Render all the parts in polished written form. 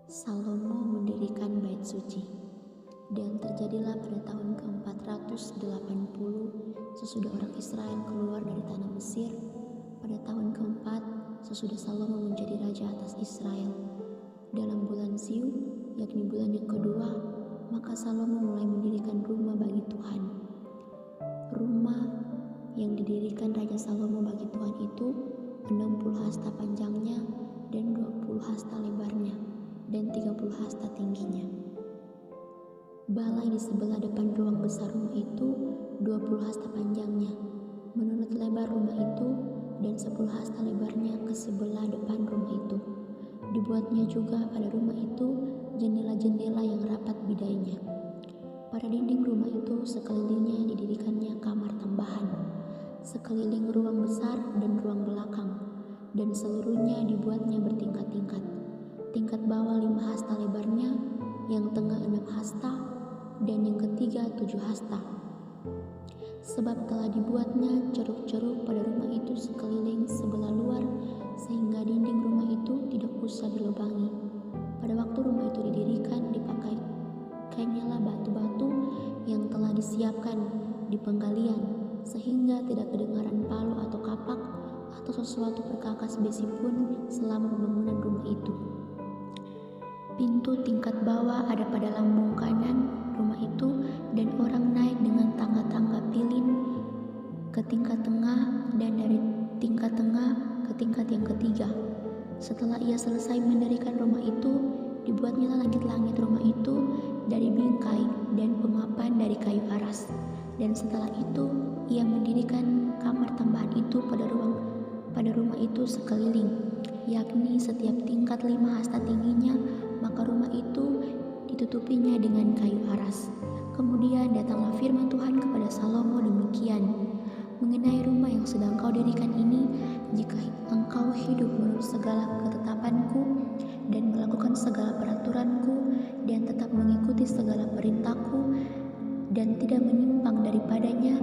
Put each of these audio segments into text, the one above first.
Salomo mendirikan bait suci. Dan terjadilah pada tahun ke-480 sesudah orang Israel keluar dari tanah Mesir, pada tahun keempat sesudah Salomo menjadi raja atas Israel. Dalam bulan Ziu, yakni bulan yang kedua, maka Salomo mulai mendirikan rumah bagi Tuhan. Rumah yang didirikan Raja Salomo bagi Tuhan itu 60 hasta panjangnya dan 20 hasta lebarnya dan 30 hasta tingginya. Balai di sebelah depan ruang besar rumah itu 20 hasta panjangnya menurut lebar rumah itu, dan 10 hasta lebarnya ke sebelah depan rumah itu. Dibuatnya juga pada rumah itu jendela-jendela yang rapat bidainya. Pada dinding rumah itu sekelilingnya didirikannya kamar tambahan, sekeliling ruang besar dan ruang belakang, dan seluruhnya dibuatnya bertingkat-tingkat. Tingkat bawah 5 hasta lebarnya, yang tengah 6 hasta, dan yang ketiga 7 hasta. Sebab telah dibuatnya ceruk-ceruk pada rumah itu sekeliling sebelah luar, sehingga dinding rumah itu tidak usah dilubangi. Pada waktu rumah itu didirikan, dipakainya batu-batu yang telah disiapkan di penggalian, sehingga tidak kedengaran palu atau kapak atau sesuatu perkakas besi pun selama pembangunan rumah itu. Pintu tingkat bawah ada pada lambung kanan rumah itu, dan orang naik dengan tangga-tangga pilin ke tingkat tengah, dan dari tingkat tengah ke tingkat yang ketiga. Setelah ia selesai mendirikan rumah itu, dibuatnya langit-langit rumah itu dari bingkai dan pemapan dari kayu aras. Dan setelah itu ia mendirikan kamar tambahan itu pada rumah itu sekeliling, yakni setiap tingkat 5 hasta tingginya, maka rumah itu ditutupinya dengan kayu aras. Kemudian datanglah firman Tuhan kepada Salomo demikian, mengenai rumah yang sedang kau dirikan ini, jika engkau hidup menurut segala ketetapanku dan melakukan segala peraturanku dan tetap mengikuti segala perintahku dan tidak menyimpang daripadanya,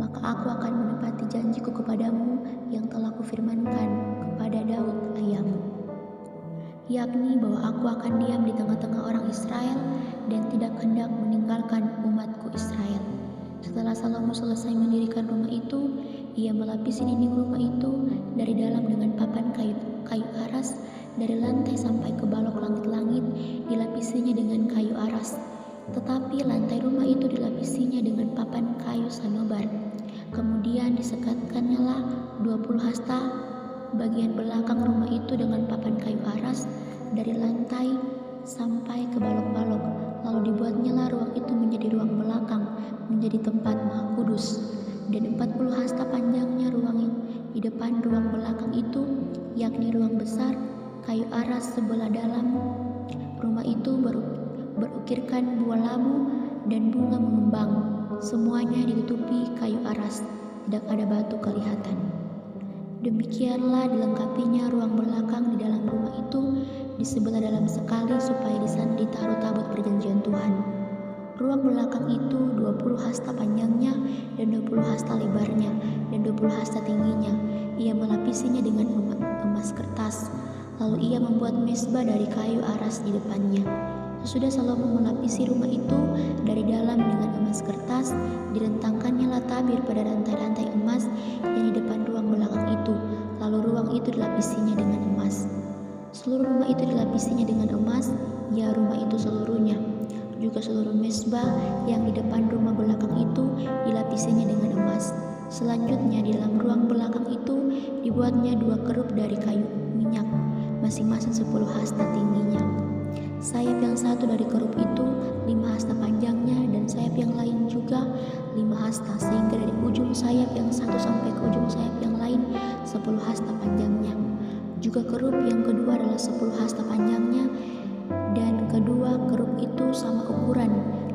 maka aku akan menepati janjiku kepadamu yang telah kufirmankan kepada Daud ayahmu, yakni bahwa aku akan diam di tengah-tengah orang Israel dan tidak hendak meninggalkan umatku Israel. Setelah Salomo selesai mendirikan rumah itu, ia melapisi dinding rumah itu dari dalam dengan papan kayu aras, dari lantai sampai ke balok langit-langit dilapisinya dengan kayu aras. Tetapi lantai rumah itu dilapisinya dengan papan kayu sanobar. Kemudian disekatkannya 20 hasta bagian belakang rumah itu dengan papan kayu aras dari lantai sampai ke balok-balok. Lalu dibuatnya ruang itu menjadi ruang belakang, menjadi tempat maha kudus. Dan 40 hasta panjangnya ruang yang di depan ruang belakang itu, yakni ruang besar, kayu aras sebelah dalam rumah itu berukirkan buah labu dan bunga mengembang. Semuanya ditutupi kayu aras, tidak ada batu kelihatan. Demikianlah dilengkapinya ruang belakang di dalam rumah itu di sebelah dalam sekali, supaya di sana ditaruh tabut perjanjian Tuhan. Ruang belakang itu 20 hasta panjangnya dan 20 hasta lebarnya dan 20 hasta tingginya. Ia melapisinya dengan emas kertas. Lalu ia membuat mezbah dari kayu aras di depannya. Sesudah Salomo melapisi rumah itu dari dalam dengan emas kertas, direntangkannya tabir pada rantai-rantai emas yang di depan ruang belakang itu. Lalu ruang itu dilapisinya dengan emas. Seluruh rumah itu dilapisinya dengan emas, ya rumah itu seluruhnya. Juga seluruh mezbah yang di depan rumah belakang itu dilapisinya dengan emas. Selanjutnya di dalam ruang belakang itu dibuatnya 2 kerup dari kayu minyak, masing-masing 10 hasta tingginya. Sayap yang satu dari kerup itu 5 hasta panjangnya, dan sayap yang lain juga 5 hasta, sehingga dari ujung sayap yang satu sampai ke ujung sayap yang lain 10 hasta panjangnya. Juga kerup yang kedua adalah 10 hasta panjangnya, dan kedua kerup itu sama ukuran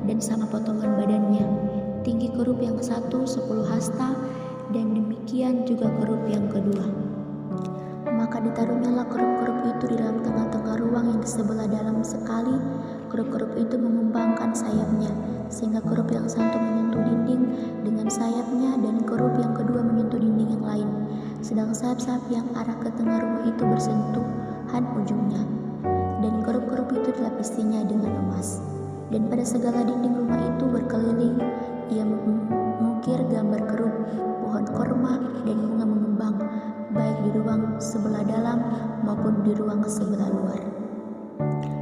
dan sama potongan badannya. Tinggi kerup yang satu 10 hasta, dan demikian juga kerup yang kedua. Maka ditaruhnyalah kerup-kerup itu di dalam tengah-tengah ruang yang di sebelah dalam sekali. Kerup-kerup itu mengembangkan sayapnya, sehingga kerup yang satu menyentuh dinding dengan sayapnya, dan kerup yang kedua menyentuh dinding yang lain. Sedang sayap-sayap yang arah ke tengah rumah itu bersentuhan ujungnya. dan kerup-kerup itu dilapisinya dengan emas. Dan pada segala dinding rumah itu berkeliling, ia mengukir gambar kerup, pohon korma, dan bunga mengembang, baik di ruang sebelah dalam maupun di ruang sebelah luar.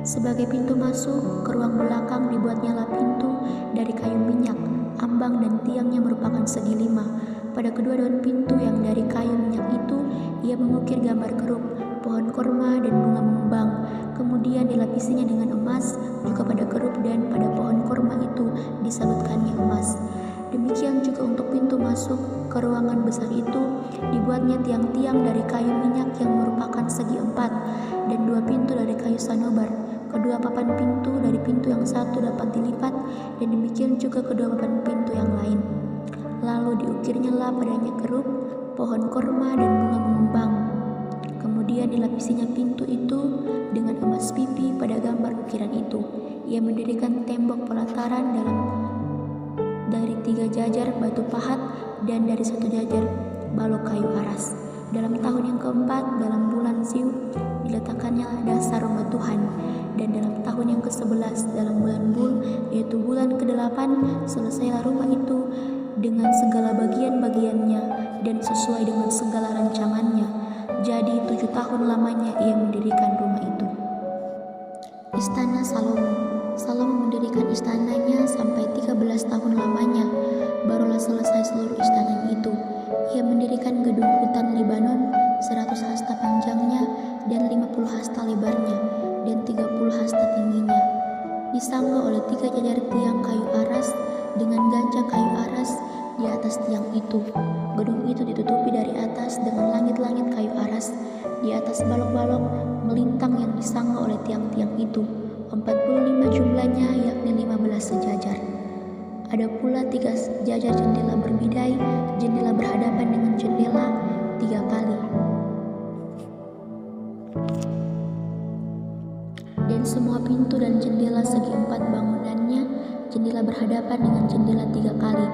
Sebagai pintu masuk ke ruang belakang dibuatnyalah pintu dari kayu minyak, ambang dan tiangnya merupakan segi 5. Pada kedua daun pintu yang dari kayu minyak itu, ia mengukir gambar kerup, pohon korma, dan bunga mengembang. Kemudian dilapisinya dengan emas, juga pada kerup dan pada pohon korma itu disalutkannya emas. Demikian juga untuk pintu masuk ke ruangan besar itu, dibuatnya tiang-tiang dari kayu minyak yang merupakan segi 4, dan 2 pintu dari kayu sanobar. Kedua papan pintu dari pintu yang satu dapat dilipat, dan demikian juga kedua papan pintu yang lain. Lalu diukirnyalah padanya kerup, pohon korma, dan bunga mengembang. Kemudian dilapisinya pintu itu dengan emas pipi pada gambar ukiran itu. Ia mendirikan tembok pelataran dari 3 jajar batu pahat dan dari 1 jajar balok kayu aras. Dalam tahun yang keempat, dalam bulan Ziu, diletakkannya dasar rumah Tuhan. Dan dalam tahun yang ke-11, dalam bulan Bul, yaitu bulan ke-8, selesailah rumah itu dengan segala bagian-bagiannya dan sesuai dengan segala rancangannya. Jadi 7 tahun lamanya ia mendirikan rumah itu. Istana Salomo. Salomo mendirikan istananya sampai 13 tahun lamanya, barulah selesai seluruh istananya itu. Ia mendirikan gedung hutan Libanon, 100 hasta panjangnya dan 50 hasta lebarnya, dan 30 hasta tingginya. Disangga oleh 3 jajar tiang kayu aras dengan ganja kayu aras di atas tiang itu. Gedung itu ditutupi dari atas dengan langit-langit kayu aras. Di atas balok-balok melintang yang disangga oleh tiang-tiang itu, 45 jumlahnya, yakni 15 sejajar. Ada pula 3 jajar jendela berbidai, jendela berhadapan dengan jendela 3 kali. Dan semua pintu dan jendela segi 4 bangunannya, jendela berhadapan dengan jendela 3 kali.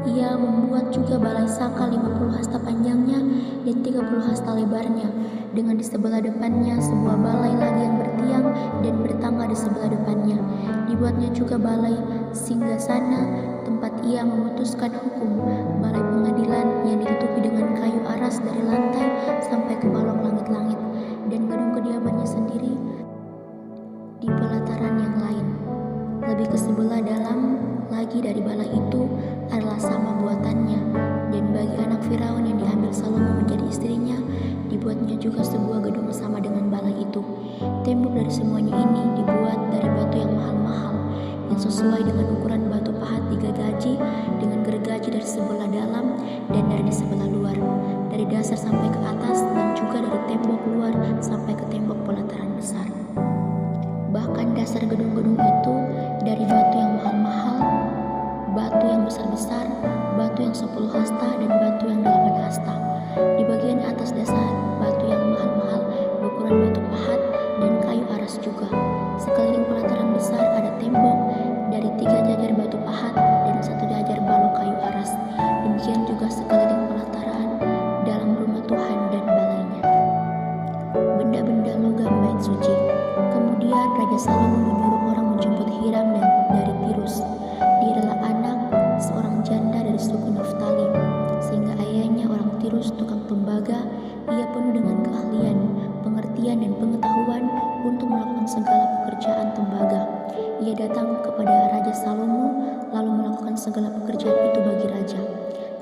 Ia membuat juga balai saka 50 hasta panjangnya dan 30 hasta lebarnya, dengan di sebelah depannya sebuah balai lagi yang bertiang dan bertangga di sebelah depannya. Dibuatnya juga balai singgasana, tempat ia memutuskan hukum, balai pengadilan yang ditutupi dengan kayu aras dari lantai sampai ke balok langit-langit, dan gedung kediamannya sendiri di pelataran yang lain. Lebih ke sebelah dalam lagi dari balai itu adalah sama buatannya, dan bagi anak Firaun yang diambil Salomo menjadi istrinya, dibuatnya juga sebuah gedung sama dengan balai itu. Tembok dari semuanya ini dibuat dari batu yang mahal-mahal, yang sesuai dengan ukuran batu pahat 3 gaji, dengan gergaji dari sebelah dalam dan dari sebelah luar, dari dasar sampai ke atas, dan juga dari tembok luar sampai ke tembok pelataran besar. Bahkan dasar gedung-gedung itu dari batu yang mahal-mahal, batu yang besar-besar, batu yang 10 hasta, dan batu yang 8 hasta. Di bagian atas dasar batu yang mahal-mahal berukuran batu pahat dan kayu aras juga. Sekeliling pelataran besar ada tembok dari 3 jajar batu pahat dan 1 jajar balok kayu aras. Demikian juga sekeliling pelataran dalam rumah Tuhan dan balainya. Benda-benda logam bait suci. Kemudian Raja Salomo menyuruh orang menjemput Hiram dari Tirus. Dia adalah anak seorang janda dari suku Naftali, sehingga ayahnya orang Tirus tukang tembaga. Ia penuh dengan keahlian, pengertian, dan pengetahuan untuk melakukan segala pekerjaan tembaga. Ia datang kepada Raja Salomo lalu melakukan segala pekerjaan itu bagi raja.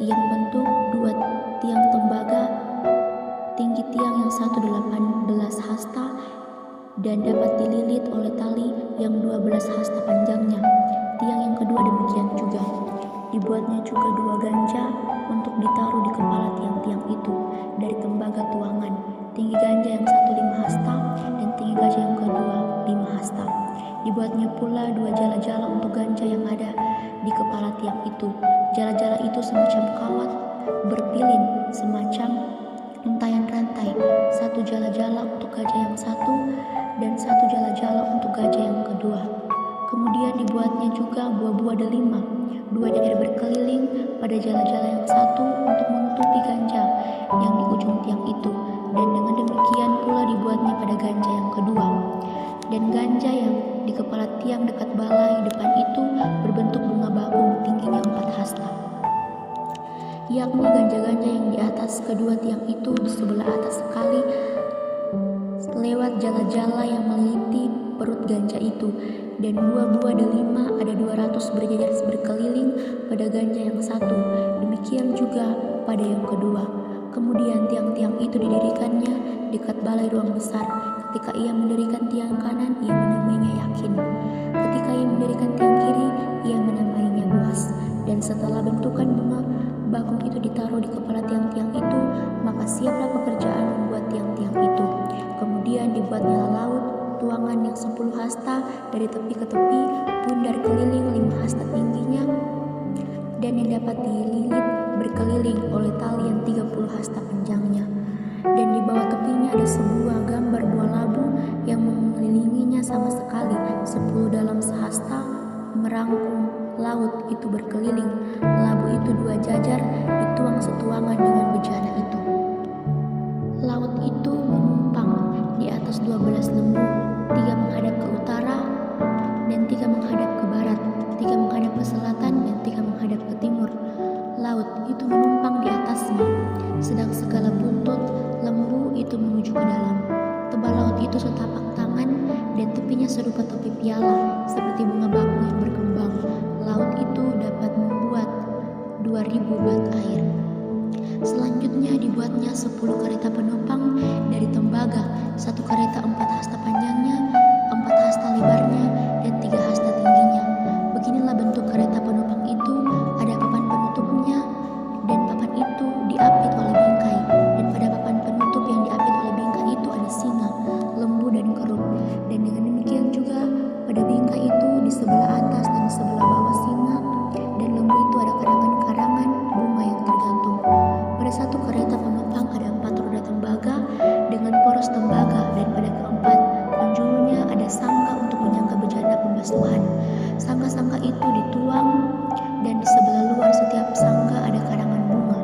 Ia membentuk 2 tiang tembaga, tinggi tiang yang satu 18 hasta dan dapat dililit oleh tali yang 12 hasta panjangnya. Tiang yang kedua demikian juga. Dibuatnya juga 2 ganja untuk ditaruh di kepala tiang-tiang itu dari tembaga tuangan. Tinggi ganja yang satu 5 hasta dan tinggi ganja yang kedua 5 hasta. Dibuatnya pula 2 jala-jala untuk ganja yang ada di kepala tiang itu. Jala-jala itu semacam kawat berpilin, semacam untayan rantai. 1 jala-jala untuk gajah yang satu dan 1 jala-jala untuk gajah yang kedua. Kemudian dibuatnya juga buah-buah delima, 2 jajar berkeliling pada jala-jala yang satu untuk menutupi ganja yang di ujung tiang itu, dan dengan demikian pula dibuatnya pada ganja yang kedua. ganja yang di kepala tiang dekat balai depan itu berbentuk bunga bakung tingginya 4 hasta, yakni ganja-ganja yang di atas kedua tiang itu di sebelah atas sekali lewat jala-jala yang meliti perut ganja itu, dan buah-buah delima ada 200 berjajar berkeliling pada ganja yang satu, demikian juga pada yang kedua. Kemudian tiang-tiang itu didirikannya dekat balai ruang besar. Ketika ia mendirikan tiang kanan, ia menamainya Yakin. Ketika ia mendirikan tiang kiri, ia menamainya Boas. Dan setelah bentukan bunga bakung itu ditaruh di kepala tiang-tiang itu, maka siaplah pekerjaan membuat tiang-tiang itu. Kemudian dibuatnya laut, tuangan yang 10 hasta dari tepi ke tepi, bundar keliling 5 hasta tingginya, dan yang dapat dililit berkeliling oleh tali yang 30 hasta panjangnya. Dan di bawah tepinya ada sebuah gambar 2 labu yang mengelilinginya sama sekali, 10 dalam sehasta merangkum laut itu berkeliling. Labu itu 2 jajar dituang setuangan dengan bejana itu. Laut itu menumpang di atas 12 lembu, 3 menghadap ke utara dan 3 menghadap ke barat, 3 menghadap ke selatan dan 3 menghadap ke timur. Laut itu menumpang di atasnya, sedang segala buntut lembu itu menuju ke dalam. Tebal laut itu setapak tangan dan tepinya serupa tepi piala, seperti bunga bakung yang berkembang. Laut itu dapat membuat 2000 bat air. Selanjutnya dibuatnya 10 kereta penumpang dari tembaga, 1 kereta 4 hasta panjangnya, 4 hasta lebarnya, dan 3 hasta tingginya. Beginilah bentuk kereta penumpang itu, ada papan penutupnya, dan papan itu diapit oleh bingkai, dan pada papan penutup yang diapit oleh bingkai itu ada singa, lembu, dan keruk. Dan dengan demikian juga pada bingkai itu di sebelah atas dan di sebelah bawah singa dan lembu itu ada karangan-karangan bunga yang tergantung. Pada 1 kereta penumpang ada 4 roda tembaga dengan poros tembaga, dan pada keempat penjulunya ada sangga untuk menyangga bejana pembasuhan. Sangga-sangga itu dituang, dan di sebelah luar setiap sangga ada karangan bunga.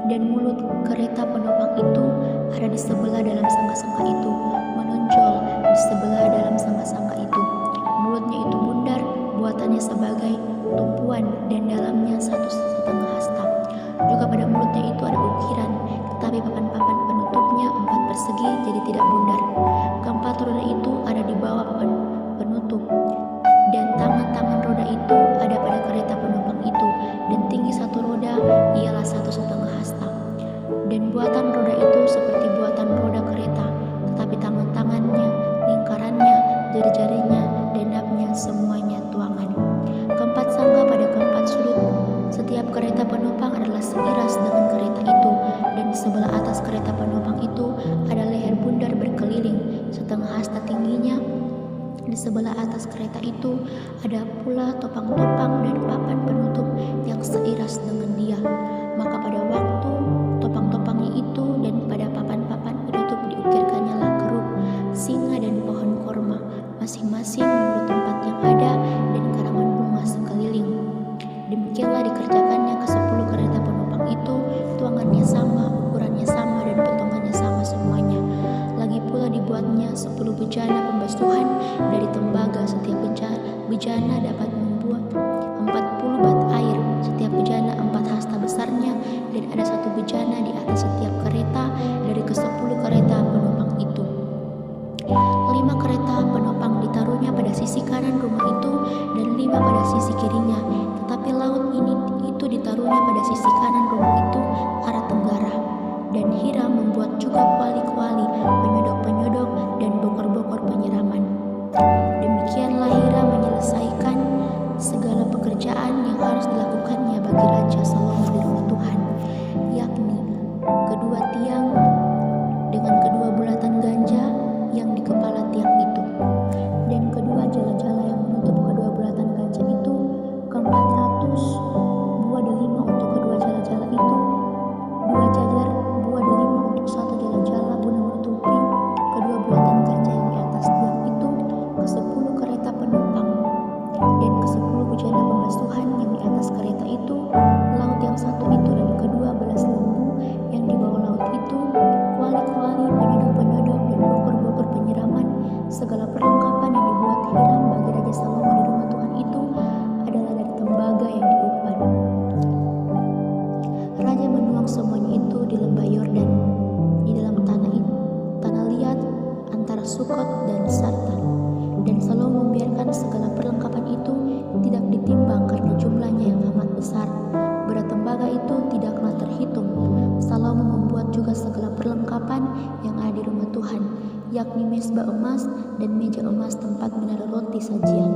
Dan mulut kereta penumpang itu ada di sebelah dalam sangga-sangga itu, menonjol di sebelah dalam sangga-sangga itu. Mulutnya itu bundar, buatannya sebagai tumpuan, dan dalamnya 1,5 hasta. Juga pada mulutnya itu ada ukiran, tetapi papan-papan penutupnya 4 persegi, jadi tidak bundar. Keempat roda itu ada di bawah papan penutup, dan tangan-tangan roda itu ada pada kereta penumpang itu, dan tinggi 1 roda ialah 1,5 hasta. Dan buatan roda itu seperti buatan roda kereta, tetapi tangan-tangannya, lingkarannya, jari-jarinya, dan napnya semuanya tuangan. Keempat sangga pada keempat sudut setiap kereta penumpang adalah seiras dengan kereta itu, dan di sebelah atas kereta penumpang itu ada leher bundar berkeliling 1/2 hasta tingginya. Di sebelah atas kereta itu ada pula topang-topang dan papan penutup yang seiras dengan dia. Maka pada waktu topang-topangnya itu dan pada papan-papan penutup diukirkannya lah keruk, singa, dan pohon korma, masing-masing menurut tempat yang ada, dan karangan bunga sekeliling. Demikianlah dikerjakannya ke 10 kereta penumpang itu, tuangannya sama, ukurannya sama, dan potongannya sama semuanya. Lagi pula dibuatnya 10 bejana pembasuhan dari tembaga. Setiap bejana dapat membuat 40 bat air, setiap bejana 4 hasta besarnya, dan ada 1 bejana di atas setiap kereta dari ke-10 kereta penumpang itu. 5 kereta penumpang ditaruhnya pada sisi kanan rumah itu, dan 5 pada sisi kirinya. Tetapi laut ini itu ditaruhnya pada sisi kanan rumah itu arah tenggara. Dan Hiram membuat juga kuali-kuali, penyodok-penyodok, dan bokor-bokor penyiraman. Demikianlah Hiram menyelesaikan juga segala perlengkapan yang ada di rumah Tuhan, yakni mezbah emas dan meja emas tempat menaruh roti sajian.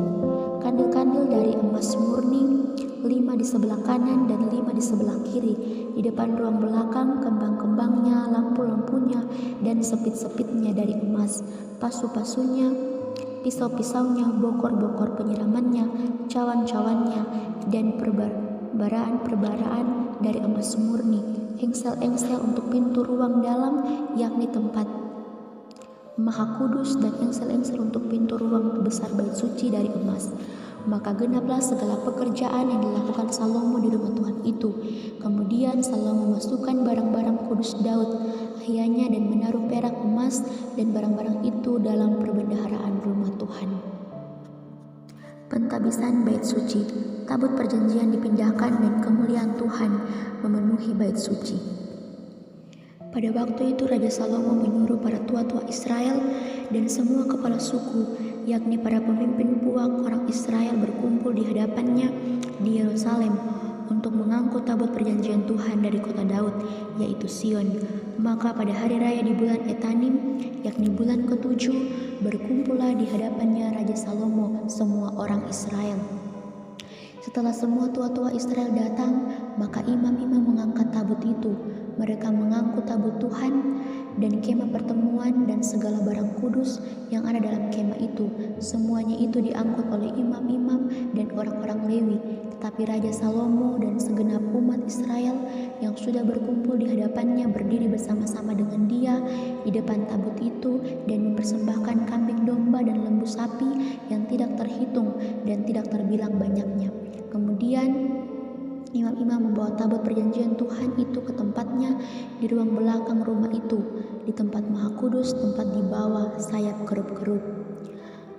Kandil-kandil dari emas murni, 5 di sebelah kanan dan 5 di sebelah kiri. Di depan ruang belakang, kembang-kembangnya, lampu-lampunya, dan sepit-sepitnya dari emas. Pasu-pasunya, pisau-pisaunya, bokor-bokor penyiramannya, cawan-cawannya, dan perbaraan dari emas murni. Engsel-engsel untuk pintu ruang dalam, yakni tempat Maha Kudus, dan engsel-engsel untuk pintu ruang besar bait suci dari emas. Maka genaplah segala pekerjaan yang dilakukan Salomo di rumah Tuhan itu. Kemudian Salomo memasukkan barang-barang kudus Daud, ayahnya, dan menaruh perak, emas, dan barang-barang itu dalam perbendaharaan rumah Tuhan. Pentabisan bait suci. Tabut perjanjian dipindahkan dan kemuliaan Tuhan memenuhi bait suci. Pada waktu itu Raja Salomo menyuruh para tua-tua Israel dan semua kepala suku, yakni para pemimpin puak orang Israel, berkumpul di hadapannya di Yerusalem untuk mengangkut tabut perjanjian Tuhan dari kota Daud, yaitu Sion. Maka pada hari raya di bulan Etanim, yakni bulan ke-7, berkumpullah di hadapannya Raja Salomo semua orang Israel. Setelah semua tua-tua Israel datang, maka imam-imam mengangkat tabut itu. Mereka mengangkut tabut Tuhan dan kemah pertemuan dan segala barang kudus yang ada dalam kemah itu. Semuanya itu diangkut oleh imam-imam dan orang-orang Lewi. Tetapi Raja Salomo dan segenap umat Israel yang sudah berkumpul di hadapannya berdiri bersama-sama dengan dia di depan tabut itu dan mempersembahkan kambing domba dan lembu sapi yang tidak terhitung dan tidak terbilang banyaknya. Kemudian imam-imam membawa tabut perjanjian Tuhan itu ke tempatnya di ruang belakang rumah itu, di tempat Maha Kudus, tempat di bawah sayap kerub-kerub.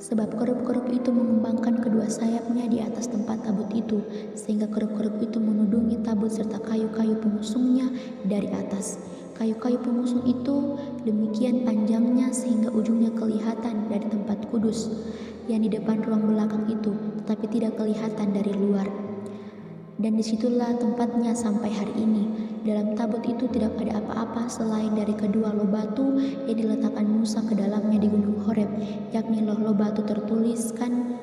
Sebab kerub-kerub itu mengembangkan kedua sayapnya di atas tempat tabut itu, sehingga kerub-kerub itu menudungi tabut serta kayu-kayu pengusungnya dari atas. Kayu-kayu pengusung itu demikian panjangnya sehingga ujungnya kelihatan dari tempat kudus yang di depan ruang belakang itu, tetapi tidak kelihatan dari luar. Dan disitulah tempatnya sampai hari ini. Dalam tabut itu tidak ada apa-apa selain dari kedua loh batu yang diletakkan Musa ke dalamnya di gunung Horeb, yakni loh batu tertuliskan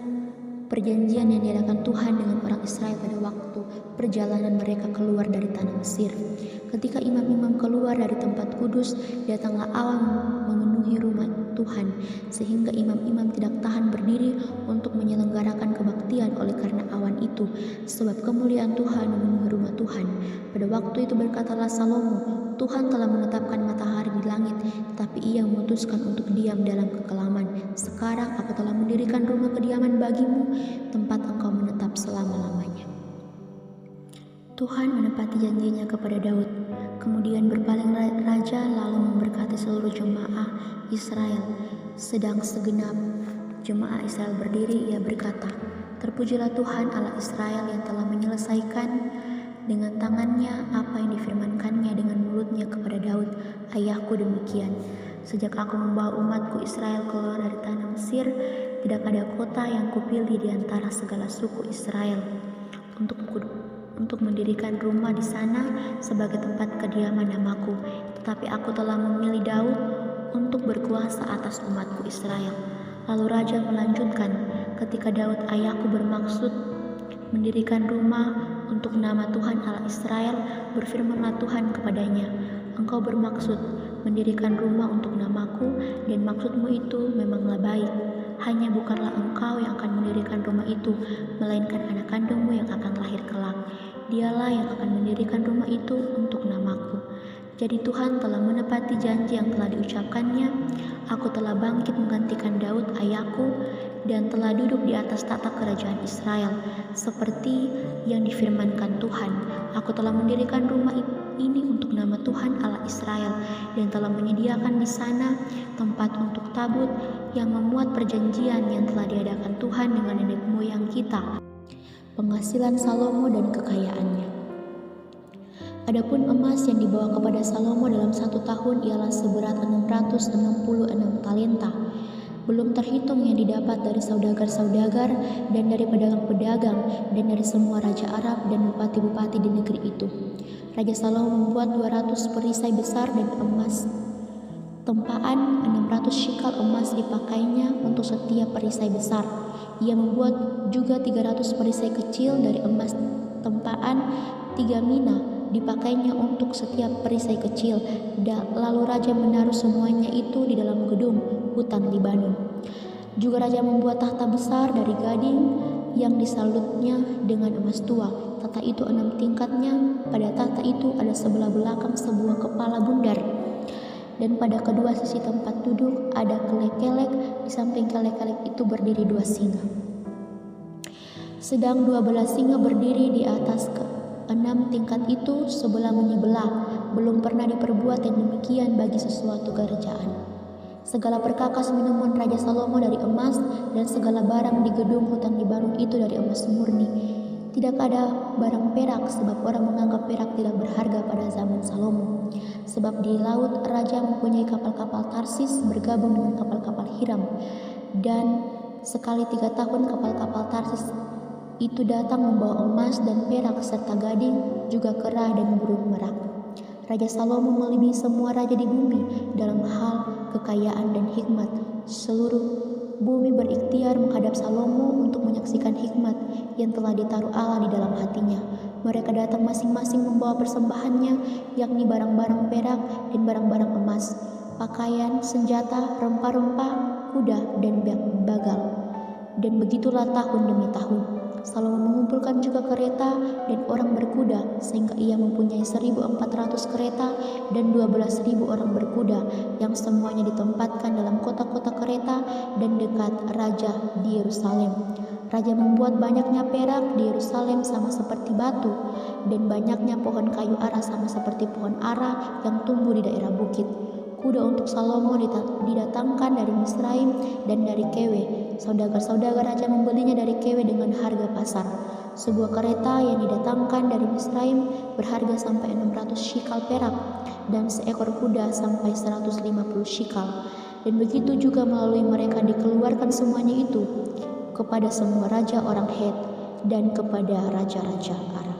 perjanjian yang diadakan Tuhan dengan orang Israel pada waktu perjalanan mereka keluar dari tanah Mesir. Ketika imam-imam keluar dari tempat kudus, datanglah awan memenuhi rumah Tuhan, sehingga imam-imam tidak tahan berdiri untuk menyelenggarakan kebaktian oleh karena awan itu, sebab kemuliaan Tuhan memenuhi rumah Tuhan. Pada waktu itu berkatalah Salomo, Tuhan telah menetapkan matahari di langit, tetapi ia memutuskan untuk diam dalam kekelaman. Sekarang aku telah mendirikan rumah kediaman bagimu, tempat engkau menetap selama-lamanya. Tuhan menepati janjinya kepada Daud. Kemudian berpaling raja lalu memberkati seluruh jemaah Israel. Sedang segenap jemaah Israel berdiri, ia berkata, terpujilah Tuhan Allah Israel yang telah menyelesaikan dengan tangannya apa yang difirmankannya dengan mulutnya kepada Daud ayahku demikian. Sejak aku membawa umatku Israel keluar dari tanah Mesir, tidak ada kota yang kupilih di antara segala suku Israel untuk mendirikan rumah di sana sebagai tempat kediaman namaku. Tetapi aku telah memilih Daud untuk berkuasa atas umatku Israel. Lalu raja melanjutkan, ketika Daud ayahku bermaksud mendirikan rumah untuk nama Tuhan Allah Israel, berfirmanlah Tuhan kepadanya, engkau bermaksud mendirikan rumah untuk namaku, dan maksudmu itu memanglah baik. Hanya bukanlah engkau yang akan mendirikan rumah itu, melainkan anak kandungmu yang akan lahir kelak. Dialah yang akan mendirikan rumah itu untuk namaku. Jadi Tuhan telah menepati janji yang telah diucapkannya. Aku telah bangkit menggantikan Daud ayahku dan telah duduk di atas tahta kerajaan Israel, seperti yang difirmankan Tuhan. Aku telah mendirikan rumah ini untuk nama Tuhan Allah Israel dan telah menyediakan di sana tempat untuk tabut yang memuat perjanjian yang telah diadakan Tuhan dengan nenek moyang kita. Penghasilan Salomo dan kekayaannya. Adapun emas yang dibawa kepada Salomo dalam 1 tahun ialah seberat 666 talenta. belum terhitung yang didapat dari saudagar-saudagar dan dari pedagang-pedagang dan dari semua raja Arab dan bupati-bupati di negeri itu. Raja Salomo membuat 200 perisai besar dan emas. Tempaan 600 shikal emas dipakainya untuk setiap perisai besar. Ia membuat juga 300 perisai kecil dari emas. Tempaan 3 mina dipakainya untuk setiap perisai kecil. Lalu raja menaruh semuanya itu di dalam gedung hutan Libanon. Juga raja membuat tahta besar dari gading yang disalutnya dengan emas tua. Tahta itu 6 tingkatnya. Pada tahta itu ada sebelah belakang sebuah kepala bundar. Dan pada kedua sisi tempat duduk ada kelek-kelek. Di samping kelek-kelek itu berdiri 2 singa. Sedang 12 singa berdiri di atas 6 tingkat itu sebelah menyebelah. Belum pernah diperbuat yang demikian bagi sesuatu kerajaan. Segala perkakas minuman Raja Salomo dari emas, dan segala barang di gedung hutan Libanon itu dari emas murni. Tidak ada barang perak, sebab orang menganggap perak tidak berharga pada zaman Salomo. Sebab di laut raja mempunyai kapal-kapal Tarsis bergabung dengan kapal-kapal Hiram. Dan sekali 3 tahun kapal-kapal Tarsis itu datang membawa emas dan perak serta gading, juga kera dan burung merak. Raja Salomo melebihi semua raja di bumi dalam hal kekayaan dan hikmat. Seluruh bumi berikhtiar menghadap Salomo untuk menyaksikan hikmat yang telah ditaruh Allah di dalam hatinya. Mereka datang masing-masing membawa persembahannya, yakni barang-barang perak dan barang-barang emas, pakaian, senjata, rempah-rempah, kuda, dan bagal. Dan begitulah tahun demi tahun. Salomo mengumpulkan juga kereta dan orang berkuda, sehingga ia mempunyai 1.400 kereta dan 12.000 orang berkuda, yang semuanya ditempatkan dalam kota-kota kereta dan dekat raja di Yerusalem. Raja membuat banyaknya perak di Yerusalem sama seperti batu, dan banyaknya pohon kayu ara sama seperti pohon ara yang tumbuh di daerah bukit. Kuda untuk Salomo didatangkan dari Misraim dan dari Kewe. Saudagar-saudagar raja membelinya dari Kewe dengan harga pasar. Sebuah kereta yang didatangkan dari Misraim berharga sampai 600 shikal perak, dan seekor kuda sampai 150 shikal. Dan begitu juga melalui mereka dikeluarkan semuanya itu kepada semua raja orang Het dan kepada raja-raja Arab.